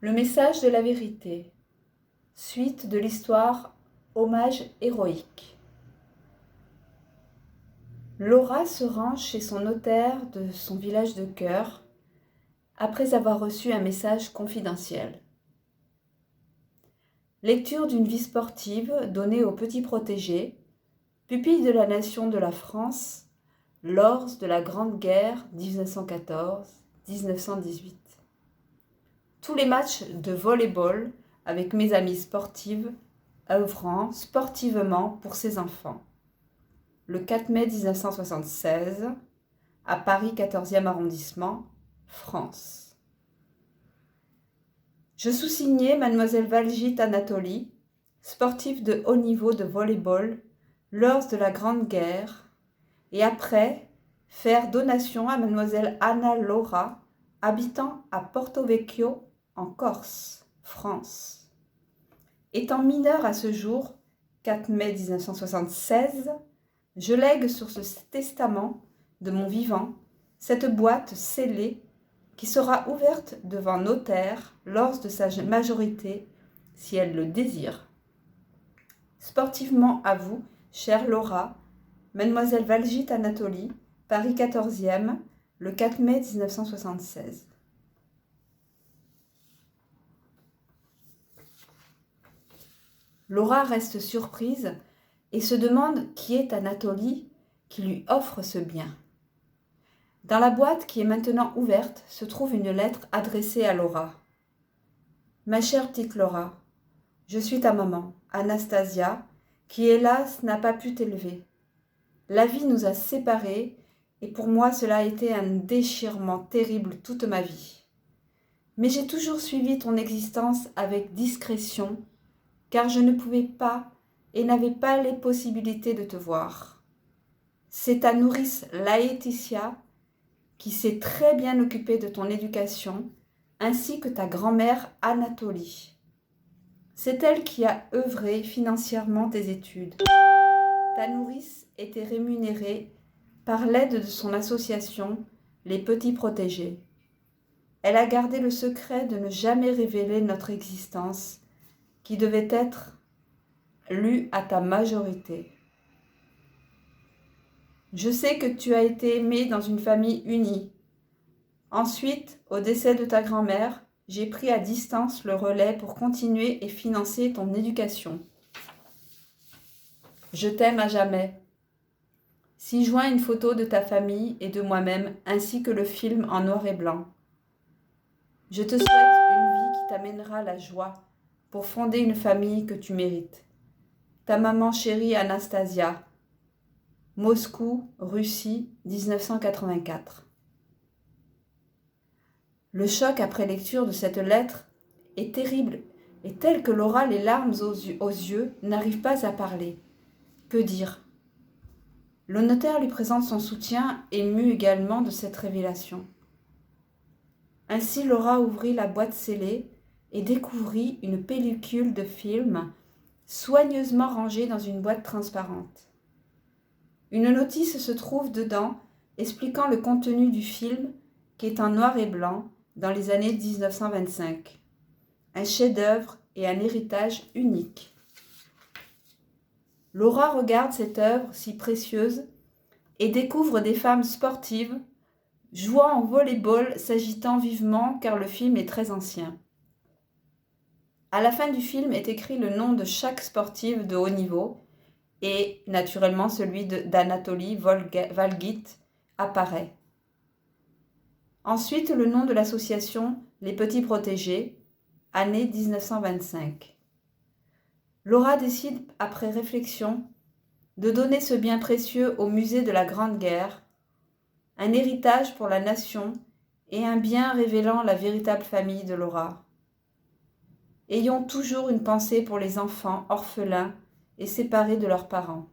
Le message de la vérité. Suite de l'histoire Hommage héroïque. Laura se rend chez son notaire de son village de cœur après avoir reçu un message confidentiel. Lecture d'une vie sportive donnée au petit protégé, pupille de la nation de la France, lors de la Grande Guerre 1914-1918. Tous les matchs de volley-ball avec mes amies sportives, œuvrant sportivement pour ses enfants. Le 4 mai 1976, à Paris 14e arrondissement, France. Je sous-signais Mademoiselle Valgit Anatoly, sportive de haut niveau de volley-ball lors de la Grande Guerre, et après faire donation à Mademoiselle Anna Laura, habitant à Porto Vecchio, en Corse, France. Étant mineure à ce jour, 4 mai 1976, je lègue sur ce testament de mon vivant cette boîte scellée qui sera ouverte devant notaire lors de sa majorité, si elle le désire. Sportivement à vous, chère Laura, Mademoiselle Valgit Anatoly, Paris 14e, le 4 mai 1976. Laura reste surprise et se demande qui est Anatoly qui lui offre ce bien. Dans la boîte qui est maintenant ouverte se trouve une lettre adressée à Laura. Ma chère petite Laura, je suis ta maman, Anastasia, qui hélas n'a pas pu t'élever. La vie nous a séparés et pour moi cela a été un déchirement terrible toute ma vie. Mais j'ai toujours suivi ton existence avec discrétion, car je ne pouvais pas et n'avais pas les possibilités de te voir. C'est ta nourrice Laetitia qui s'est très bien occupée de ton éducation, ainsi que ta grand-mère Anatoly. C'est elle qui a œuvré financièrement tes études. Ta nourrice était rémunérée par l'aide de son association Les Petits Protégés. Elle a gardé le secret de ne jamais révéler notre existence, qui devait être lue à ta majorité. Je sais que tu as été aimée dans une famille unie. Ensuite, au décès de ta grand-mère, j'ai pris à distance le relais pour continuer et financer ton éducation. Je t'aime à jamais. S'y joint une photo de ta famille et de moi-même, ainsi que le film en noir et blanc. Je te souhaite une vie qui t'amènera la joie pour fonder une famille que tu mérites. Ta maman chérie Anastasia, Moscou, Russie, 1984. Le choc après lecture de cette lettre est terrible et tel que Laura, les larmes aux yeux, n'arrive pas à parler. Que dire ? Le notaire lui présente son soutien, ému également de cette révélation. Ainsi, Laura ouvrit la boîte scellée et découvrit une pellicule de film soigneusement rangée dans une boîte transparente. Une notice se trouve dedans expliquant le contenu du film qui est en noir et blanc dans les années 1925. Un chef-d'œuvre et un héritage unique. Laura regarde cette œuvre si précieuse et découvre des femmes sportives jouant au volley-ball, s'agitant vivement car le film est très ancien. À la fin du film est écrit le nom de chaque sportive de haut niveau et, naturellement, celui d'Anatoly Valgit apparaît. Ensuite, le nom de l'association Les Petits Protégés, année 1925. Laura décide, après réflexion, de donner ce bien précieux au musée de la Grande Guerre, un héritage pour la nation et un bien révélant la véritable famille de Laura. Ayons toujours une pensée pour les enfants orphelins et séparés de leurs parents.